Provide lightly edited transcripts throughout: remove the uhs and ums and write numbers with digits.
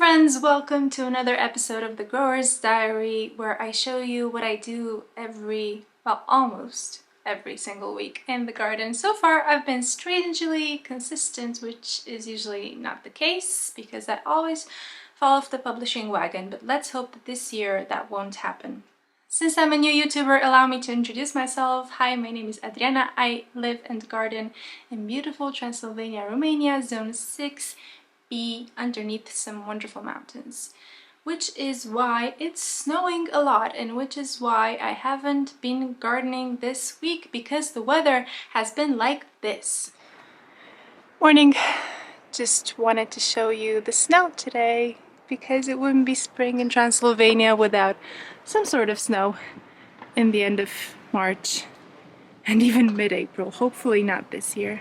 friends, welcome to another episode of the Grower's Diary, where I show you what I do almost every single week in the garden. So far I've been strangely consistent, which is usually not the case because I always fall off the publishing wagon, but let's hope that this year that won't happen. Since I'm a new YouTuber, allow me to introduce myself. Hi, my name is Adriana. I live and garden in beautiful Transylvania, Romania, Zone 6B, underneath some wonderful mountains. Which is why it's snowing a lot, and which is why I haven't been gardening this week, because the weather has been like this. Morning! Just wanted to show you the snow today, because it wouldn't be spring in Transylvania without some sort of snow in the end of March and even mid-April. Hopefully not this year.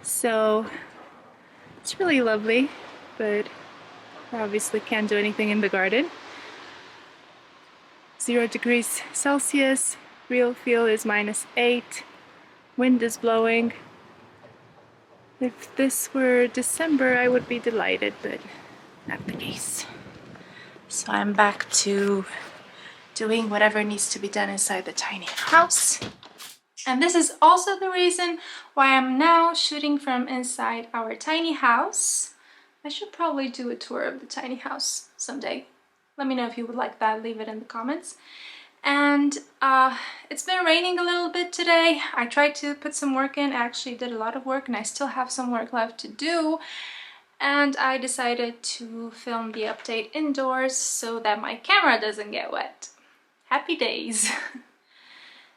So it's really lovely, but I obviously can't do anything in the garden. 0 degrees Celsius, real feel is -8, wind is blowing. If this were December, I would be delighted, but not the case. So I'm back to doing whatever needs to be done inside the tiny house. And this is also the reason why I'm now shooting from inside our tiny house. I should probably do a tour of the tiny house someday. Let me know if you would like that, leave it in the comments. And it's been raining a little bit today. I tried to put some work in, I actually did a lot of work, and I still have some work left to do. And I decided to film the update indoors so that my camera doesn't get wet. Happy days!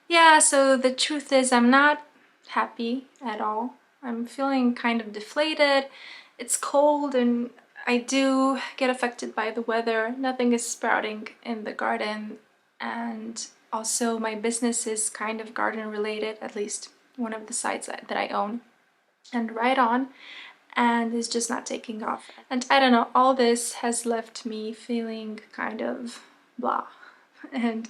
Yeah, so the truth is I'm not happy at all. I'm feeling kind of deflated. It's cold and I do get affected by the weather. Nothing is sprouting in the garden, and also my business is kind of garden related, at least one of the sites that I own and write on, and is just not taking off. And I don't know, all this has left me feeling kind of blah. And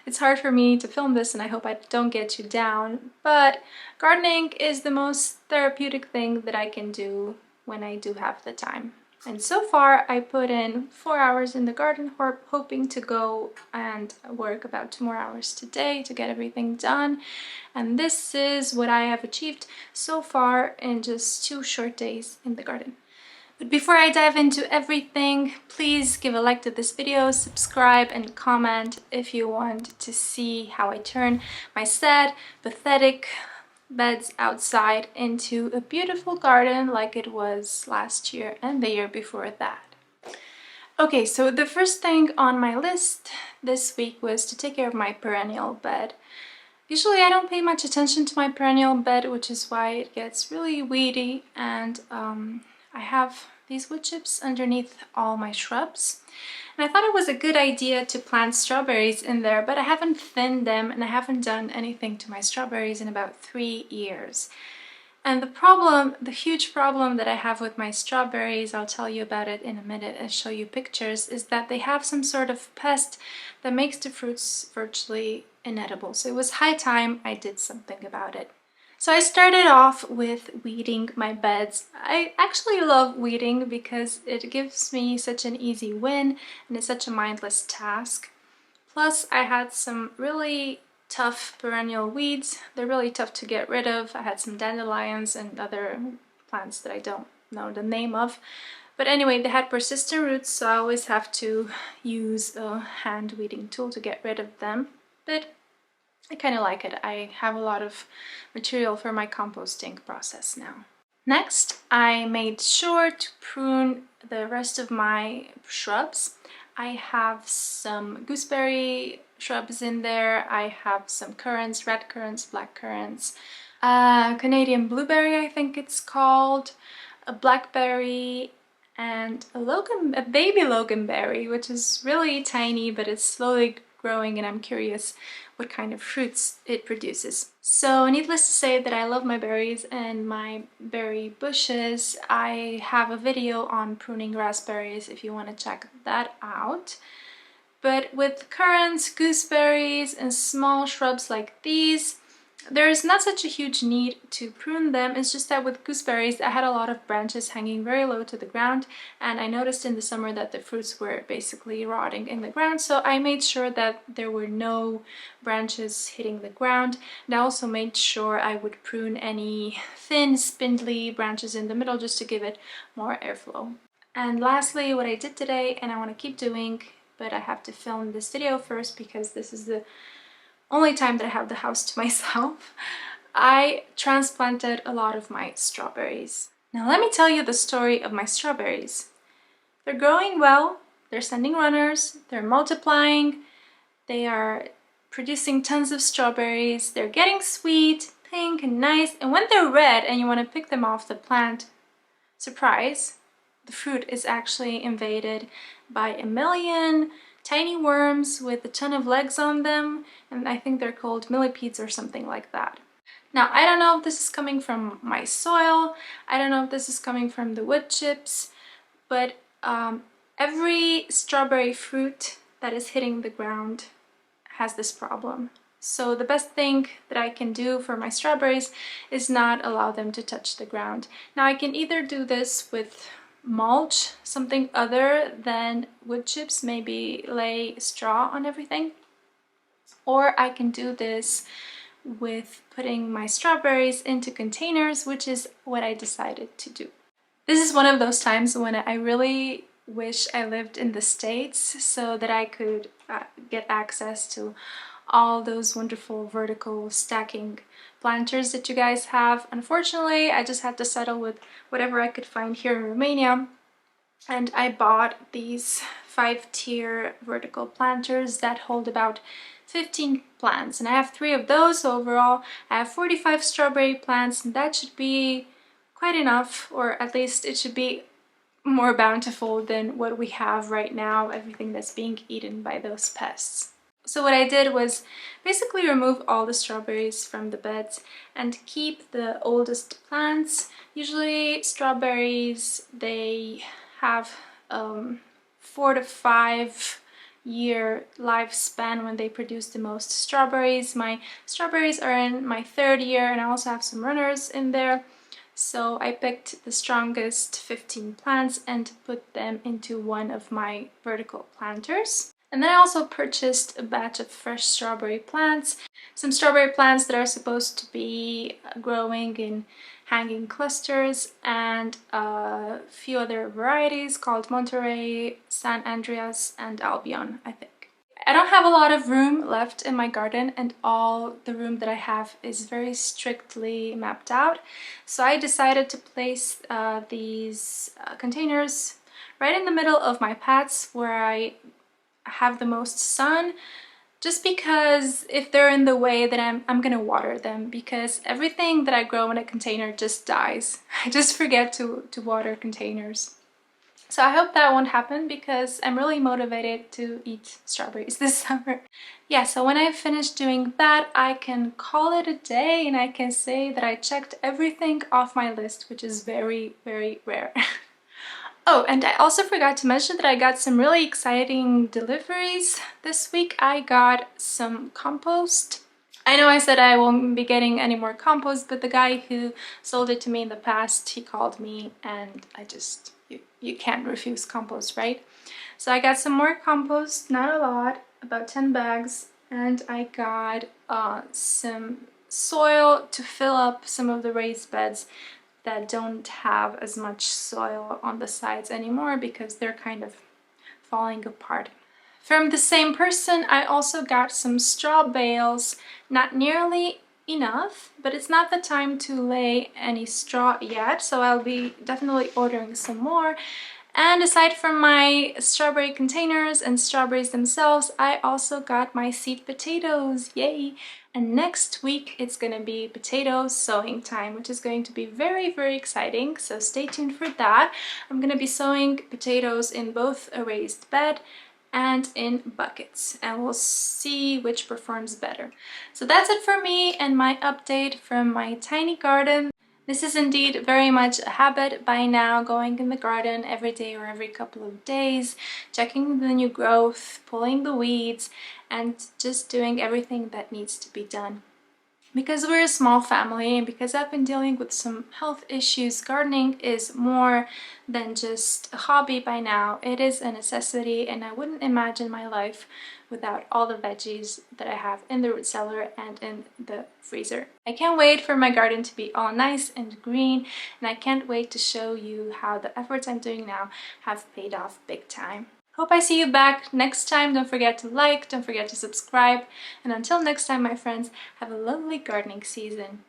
it's hard for me to film this, and I hope I don't get you down, but gardening is the most therapeutic thing that I can do when I do have the time. And so far I put in 4 hours in the garden, hoping to go and work about 2 more hours today to get everything done. And this is what I have achieved so far in just 2 short days in the garden. But before I dive into everything, please give a like to this video, subscribe and comment if you want to see how I turn my sad, pathetic beds outside into a beautiful garden like it was last year and the year before that. Okay, so the first thing on my list this week was to take care of my perennial bed. Usually I don't pay much attention to my perennial bed, which is why it gets really weedy, and I have these wood chips underneath all my shrubs. And I thought it was a good idea to plant strawberries in there, but I haven't thinned them and I haven't done anything to my strawberries in about 3 years. And the huge problem that I have with my strawberries, I'll tell you about it in a minute and show you pictures, is that they have some sort of pest that makes the fruits virtually inedible. So it was high time I did something about it. So I started off with weeding my beds. I actually love weeding because it gives me such an easy win and it's such a mindless task. Plus I had some really tough perennial weeds. They're really tough to get rid of. I had some dandelions and other plants that I don't know the name of. But anyway, they had persistent roots, so I always have to use a hand weeding tool to get rid of them. But I kind of like it. I have a lot of material for my composting process now. Next, I made sure to prune the rest of my shrubs. I have some gooseberry shrubs in there. I have some currants, red currants, black currants, Canadian blueberry I think it's called, a blackberry, and a baby loganberry, which is really tiny but it's slowly growing, and I'm curious what kind of fruits it produces. So needless to say that I love my berries and my berry bushes. I have a video on pruning raspberries if you want to check that out. But with currants, gooseberries and small shrubs like these, There's not such a huge need to prune them. It's just that with gooseberries I had a lot of branches hanging very low to the ground, and I noticed in the summer that the fruits were basically rotting in the ground, so I made sure that there were no branches hitting the ground, and I also made sure I would prune any thin spindly branches in the middle just to give it more airflow. And lastly, what I did today, and I want to keep doing, but I have to film this video first because this is the only time that I have the house to myself, I transplanted a lot of my strawberries. Now let me tell you the story of my strawberries. They're growing well, they're sending runners, they're multiplying, they are producing tons of strawberries, they're getting sweet, pink and nice, and when they're red and you want to pick them off the plant, surprise, the fruit is actually invaded by a million tiny worms with a ton of legs on them, and I think they're called millipedes or something like that. Now, I don't know if this is coming from my soil, I don't know if this is coming from the wood chips, but every strawberry fruit that is hitting the ground has this problem. So the best thing that I can do for my strawberries is not allow them to touch the ground. Now, I can either do this with mulch, something other than wood chips, maybe lay straw on everything, or I can do this with putting my strawberries into containers, which is what I decided to do. This is one of those times when I really wish I lived in the States so that I could get access to all those wonderful vertical stacking planters that you guys have. Unfortunately, I just had to settle with whatever I could find here in Romania, and I bought these 5-tier vertical planters that hold about 15 plants, and I have 3 of those, so overall I have 45 strawberry plants, and that should be quite enough, or at least it should be more bountiful than what we have right now, everything that's being eaten by those pests. So what I did was basically remove all the strawberries from the beds and keep the oldest plants. Usually strawberries, they have 4 to 5 year lifespan when they produce the most strawberries. My strawberries are in my 3rd year, and I also have some runners in there. So I picked the strongest 15 plants and put them into one of my vertical planters. And then I also purchased a batch of fresh strawberry plants, some strawberry plants that are supposed to be growing in hanging clusters, and a few other varieties called Monterey, San Andreas, and Albion, I think. I don't have a lot of room left in my garden, and all the room that I have is very strictly mapped out. So I decided to place these containers right in the middle of my paths where I have the most sun, just because if they're in the way, then I'm gonna water them, because everything that I grow in a container just dies. I just forget to water containers. So I hope that won't happen, because I'm really motivated to eat strawberries this summer. Yeah, so when I finish doing that, I can call it a day and I can say that I checked everything off my list, which is very, very rare. Oh, and I also forgot to mention that I got some really exciting deliveries this week. I got some compost. I know I said I won't be getting any more compost, but the guy who sold it to me in the past, he called me, and I just, you can't refuse compost, right? So I got some more compost, not a lot, about 10 bags, and I got some soil to fill up some of the raised beds that don't have as much soil on the sides anymore because they're kind of falling apart. From the same person, I also got some straw bales, not nearly enough, but it's not the time to lay any straw yet, so I'll be definitely ordering some more. And aside from my strawberry containers and strawberries themselves, I also got my seed potatoes, yay! And next week it's gonna be potato sowing time, which is going to be very, very exciting, so stay tuned for that. I'm gonna be sowing potatoes in both a raised bed and in buckets, and we'll see which performs better. So that's it for me and my update from my tiny garden. This is indeed very much a habit by now, going in the garden every day or every couple of days, checking the new growth, pulling the weeds, and just doing everything that needs to be done. Because we're a small family and because I've been dealing with some health issues, gardening is more than just a hobby by now. It is a necessity, and I wouldn't imagine my life without all the veggies that I have in the root cellar and in the freezer. I can't wait for my garden to be all nice and green, and I can't wait to show you how the efforts I'm doing now have paid off big time. Hope I see you back next time. Don't forget to like, don't forget to subscribe, and until next time, my friends, have a lovely gardening season.